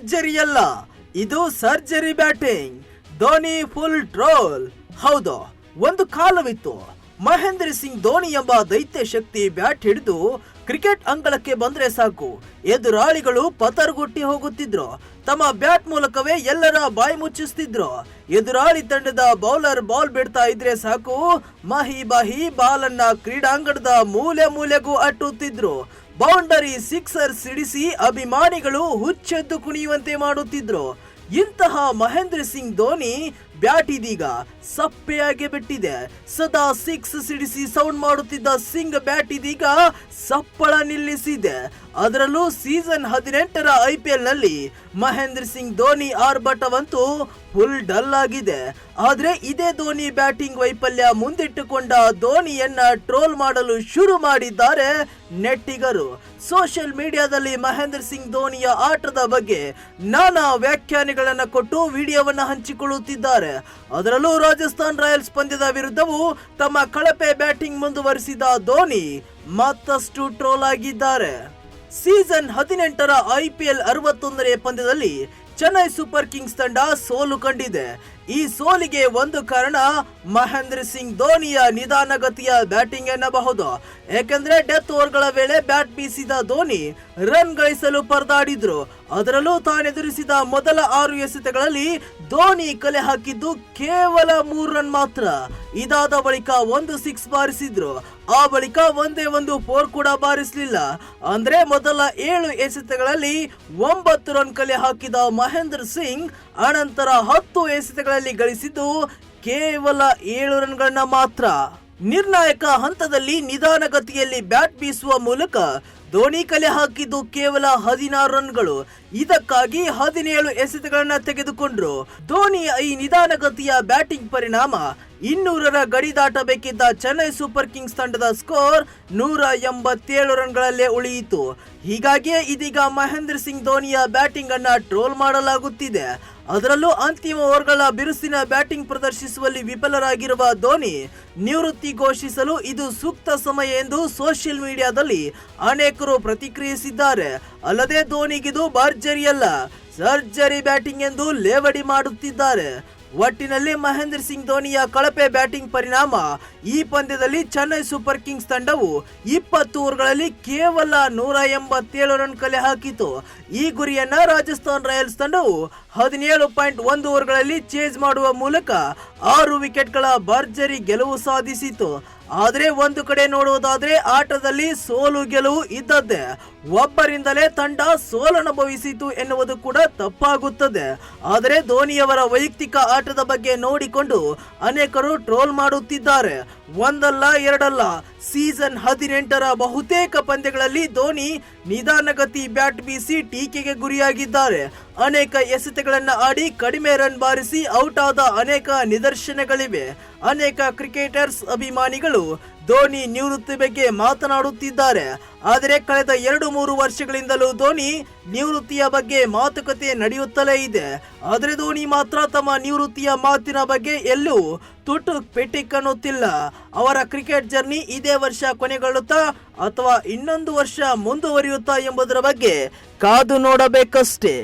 ಭರ್ಜರಿ ಅಲ್ಲ, ಇದು surgery batting. Dhoni full troll. ಹೌದು, ಒಂದು ಕಾಲವಿತ್ತು ಮಹೇಂದ್ರ ಸಿಂಗ್ ಧೋನಿ ಎಂಬ ದೈತ್ಯ ಶಕ್ತಿ ಬ್ಯಾಟ್ ಹಿಡಿದು ಕ್ರಿಕೆಟ್ ಅಂಗಳಕ್ಕೆ ಬಂದ್ರೆ ಸಾಕು, ಎದುರಾಳಿಗಳು ಪತರ್ಗುಟ್ಟಿ ಹೋಗುತ್ತಿದ್ರು. ತಮ್ಮ ಬ್ಯಾಟ್ ಮೂಲಕವೇ ಎಲ್ಲರ ಬಾಯಿ ಮುಚ್ಚಿಸ್ತಿದ್ರು. ಎದುರಾಳಿ ತಂಡದ ಬೌಲರ್ ಬಾಲ್ ಬಿಡ್ತಾ ಇದ್ರೆ ಸಾಕು, ಮಹಿ ಬಾಹಿ ಬಾಲ್ ಅನ್ನ ಕ್ರೀಡಾಂಗಣದ ಮೂಲೆ ಮೂಲೆಗೂ ಅಟ್ಟುತ್ತಿದ್ರು. ಬೌಂಡರಿ ಸಿಕ್ಸರ್ ಸಿಡಿಸಿ ಅಭಿಮಾನಿಗಳು ಹುಚ್ಚೆದ್ದು ಕುಣಿಯುವಂತೆ ಮಾಡುತ್ತಿದ್ರು. ಇಂತಹ ಮಹೇಂದ್ರ ಸಿಂಗ್ ಧೋನಿ ಬ್ಯಾಟ್ ಇದೀಗ ಸಪ್ಪೆಯಾಗಿ ಬಿಟ್ಟಿದೆ. ಸದಾ ಸಿಕ್ಸ್ ಸಿಡಿಸಿ ಸೌಂಡ್ ಮಾಡುತ್ತಿದ್ದ ಸಿಂಗ್ ಬ್ಯಾಟ್ ಇದೀಗ ಸಪ್ಪಳ ನಿಲ್ಲಿಸಿದೆ. ಅದರಲ್ಲೂ ಸೀಸನ್ 18ರ IPL ನಲ್ಲಿ ಮಹೇಂದ್ರ ಸಿಂಗ್ ಧೋನಿ ಆರ್ಭಟವಂತೂ ಫುಲ್ ಡಲ್ ಆಗಿದೆ. ಆದ್ರೆ ಇದೇ ಧೋನಿ ಬ್ಯಾಟಿಂಗ್ ವೈಫಲ್ಯ ಮುಂದಿಟ್ಟುಕೊಂಡ ಧೋನಿಯನ್ನ ಟ್ರೋಲ್ ಮಾಡಲು ಶುರು ಮಾಡಿದ್ದಾರೆ ನೆಟ್ಟಿಗರು. ಸೋಷಿಯಲ್ ಮೀಡಿಯಾದಲ್ಲಿ ಮಹೇಂದ್ರ ಸಿಂಗ್ ಧೋನಿಯ ಆಟದ ಬಗ್ಗೆ ನಾನಾ ವ್ಯಾಖ್ಯಾನಗಳನ್ನ ಕೊಟ್ಟು ವಿಡಿಯೋವನ್ನ ಹಂಚಿಕೊಳ್ಳುತ್ತಿದ್ದಾರೆ. ಅದರಲ್ಲೂ ರಾಜಸ್ಥಾನ್ ರಾಯಲ್ಸ್ ಪಂದ್ಯದ ವಿರುದ್ಧವೂ ತಮ್ಮ ಕಳಪೆ ಬ್ಯಾಟಿಂಗ್ ಮುಂದುವರಿಸಿದ ಧೋನಿ ಮತ್ತಷ್ಟು ಟ್ರೋಲ್ ಆಗಿದ್ದಾರೆ. ಸೀಸನ್ 18ರ IPL 61ನೇ ಪಂದ್ಯದಲ್ಲಿ ಚೆನ್ನೈ ಸೂಪರ್ ಕಿಂಗ್ಸ್ ತಂಡ ಸೋಲು ಕಂಡಿದೆ. ಈ ಸೋಲಿಗೆ ಒಂದು ಕಾರಣ ಮಹೇಂದ್ರ ಸಿಂಗ್ ಧೋನಿಯ ನಿಧಾನಗತಿಯ ಬ್ಯಾಟಿಂಗ್ ಎನ್ನಬಹುದು. ಯಾಕಂದ್ರೆ ಡೆತ್ ಓವರ್ಗಳ ವೇಳೆ ಬ್ಯಾಟ್ ಬೀಸಿದ ಧೋನಿ ರನ್ ಗಳಿಸಲು ಪರದಾಡಿದ್ರು. ಅದರಲ್ಲೂ ತಾನೆದುರಿಸಿದ ಮೊದಲ 6 ಎಸೆತಗಳಲ್ಲಿ ಧೋನಿ ಕಲೆ ಹಾಕಿದ್ದು ಕೇವಲ 3 ರನ್ ಮಾತ್ರ. ಇದಾದ ಬಳಿಕ 1 6 ಬಾರಿಸಿದ್ರು. ಆ ಬಳಿಕ ಒಂದೇ ಒಂದು 4 ಕೂಡ ಬಾರಿಸಲಿಲ್ಲ. ಅಂದ್ರೆ ಮೊದಲ 7 ಎಸೆತಗಳಲ್ಲಿ 9 ರನ್ ಕಲೆ ಹಾಕಿದ ಮಹೇಂದ್ರ ಸಿಂಗ್ ಅನಂತರ 10 ಎಸೆತಗಳಲ್ಲಿ ಗಳಿಸಿದ್ದು ಕೇವಲ 7 ರನ್ಗಳನ್ನ ಮಾತ್ರ. ನಿರ್ಣಾಯಕ ಹಂತದಲ್ಲಿ ನಿಧಾನಗತಿಯಲ್ಲಿ ಬ್ಯಾಟ್ ಬೀಸುವ ಮೂಲಕ ಧೋನಿ ಕಲೆ ಹಾಕಿದ್ದು ಕೇವಲ 16 ರನ್ಗಳು. ಇದಕ್ಕಾಗಿ 17 ಎಸೆತಗಳನ್ನ ತೆಗೆದುಕೊಂಡ್ರು. ಧೋನಿಯ ಈ ನಿಧಾನಗತಿಯ ಬ್ಯಾಟಿಂಗ್ ಪರಿಣಾಮ 200ರ ಗಡಿ ದಾಟಬೇಕಿದ್ದ ಚೆನ್ನೈ ಸೂಪರ್ ಕಿಂಗ್ಸ್ ತಂಡದ ಸ್ಕೋರ್ 187 ರನ್ಗಳಲ್ಲೇ ಉಳಿಯಿತು. ಹೀಗಾಗಿಯೇ ಇದೀಗ ಮಹೇಂದ್ರ ಸಿಂಗ್ ಧೋನಿಯ ಬ್ಯಾಟಿಂಗ್ ಅನ್ನ ಟ್ರೋಲ್ ಮಾಡಲಾಗುತ್ತಿದೆ. ಅದರಲ್ಲೂ ಅಂತಿಮ ಓವರ್ಗಳ ಬಿರುಸಿನ ಬ್ಯಾಟಿಂಗ್ ಪ್ರದರ್ಶಿಸುವಲ್ಲಿ ವಿಫಲರಾಗಿರುವ ಧೋನಿ ನಿವೃತ್ತಿ ಘೋಷಿಸಲು ಇದು ಸೂಕ್ತ ಸಮಯ ಎಂದು ಸೋಷಿಯಲ್ ಮೀಡಿಯಾದಲ್ಲಿ ಅನೇಕರು ಪ್ರತಿಕ್ರಿಯಿಸಿದ್ದಾರೆ. ಅಲ್ಲದೆ ಧೋನಿಗಿದು ಭರ್ಜರಿ ಅಲ್ಲ, ಸರ್ಜರಿ ಬ್ಯಾಟಿಂಗ್ ಎಂದು ಲೇವಡಿ ಮಾಡುತ್ತಿದ್ದಾರೆ. ಒಟ್ಟಿನಲ್ಲಿ ಮಹೇಂದ್ರ ಸಿಂಗ್ ಧೋನಿಯ ಕಳಪೆ ಬ್ಯಾಟಿಂಗ್ ಪರಿಣಾಮ ಈ ಪಂದ್ಯದಲ್ಲಿ ಚೆನ್ನೈ ಸೂಪರ್ ಕಿಂಗ್ಸ್ ತಂಡವು 20 ಓವರ್ಗಳಲ್ಲಿ ಕೇವಲ 187 ರನ್ ಕಲೆ ಹಾಕಿತು. ಈ ಗುರಿಯನ್ನ ರಾಜಸ್ಥಾನ್ ರಾಯಲ್ಸ್ ತಂಡವು 17.1 ಓವರ್ಗಳಲ್ಲಿ ಚೇಸ್ ಮಾಡುವ ಮೂಲಕ 6 ವಿಕೆಟ್ಗಳ ಭರ್ಜರಿ ಗೆಲುವು ಸಾಧಿಸಿತು. ಆದ್ರೆ ಒಂದು ಕಡೆ ನೋಡುವುದಾದ್ರೆ ಆಟದಲ್ಲಿ ಸೋಲು ಗೆಲುವು ಇದ್ದದ್ದೇ. ಒಬ್ಬರಿಂದಲೇ ತಂಡ ಸೋಲನುಭವಿಸಿತು ಎನ್ನುವುದು ಕೂಡ ತಪ್ಪಾಗುತ್ತದೆ. ಆದರೆ ಧೋನಿಯವರ ವೈಯಕ್ತಿಕ ಆಟದ ಬಗ್ಗೆ ನೋಡಿಕೊಂಡು ಅನೇಕರು ಟ್ರೋಲ್ ಮಾಡುತ್ತಿದ್ದಾರೆ. ಒಂದಲ್ಲ ಎರಡಲ್ಲ, ಸೀಸನ್ 18ರ ಬಹುತೇಕ ಪಂದ್ಯಗಳಲ್ಲಿ ಧೋನಿ ನಿಧಾನಗತಿ ಬ್ಯಾಟ್ ಬೀಸಿ ಟೀಕೆಗೆ ಗುರಿಯಾಗಿದ್ದಾರೆ. ಅನೇಕ ಎಸೆತಗಳನ್ನ ಆಡಿ ಕಡಿಮೆ ರನ್ ಬಾರಿಸಿ ಔಟ್ ಆದ ಅನೇಕ ನಿದರ್ಶನಗಳಿವೆ. ಅನೇಕ ಕ್ರಿಕೆಟರ್ಸ್ ಅಭಿಮಾನಿಗಳು ಧೋನಿ ನಿವೃತ್ತಿ ಬಗ್ಗೆ ಮಾತನಾಡುತ್ತಿದ್ದಾರೆ. ಆದರೆ ಕಳೆದ 2-3 ವರ್ಷಗಳಿಂದಲೂ ಧೋನಿ ನಿವೃತ್ತಿಯ ಬಗ್ಗೆ ಮಾತುಕತೆ ನಡೆಯುತ್ತಲೇ ಇದೆ. ಆದರೆ ಧೋನಿ ಮಾತ್ರ ತಮ್ಮ ನಿವೃತ್ತಿಯ ಮಾತಿನ ಬಗ್ಗೆ ಎಲ್ಲೂ ತುಟು ಪೆಟ್ಟಿಕ್ ಅನ್ನುತ್ತಿಲ್ಲ. ಅವರ ಕ್ರಿಕೆಟ್ ಜರ್ನಿ ಇದೇ ವರ್ಷ ಕೊನೆಗೊಳ್ಳುತ್ತಾ ಅಥವಾ ಇನ್ನೊಂದು ವರ್ಷ ಮುಂದುವರಿಯುತ್ತಾ ಎಂಬುದರ ಬಗ್ಗೆ ಕಾದು ನೋಡಬೇಕಷ್ಟೇ.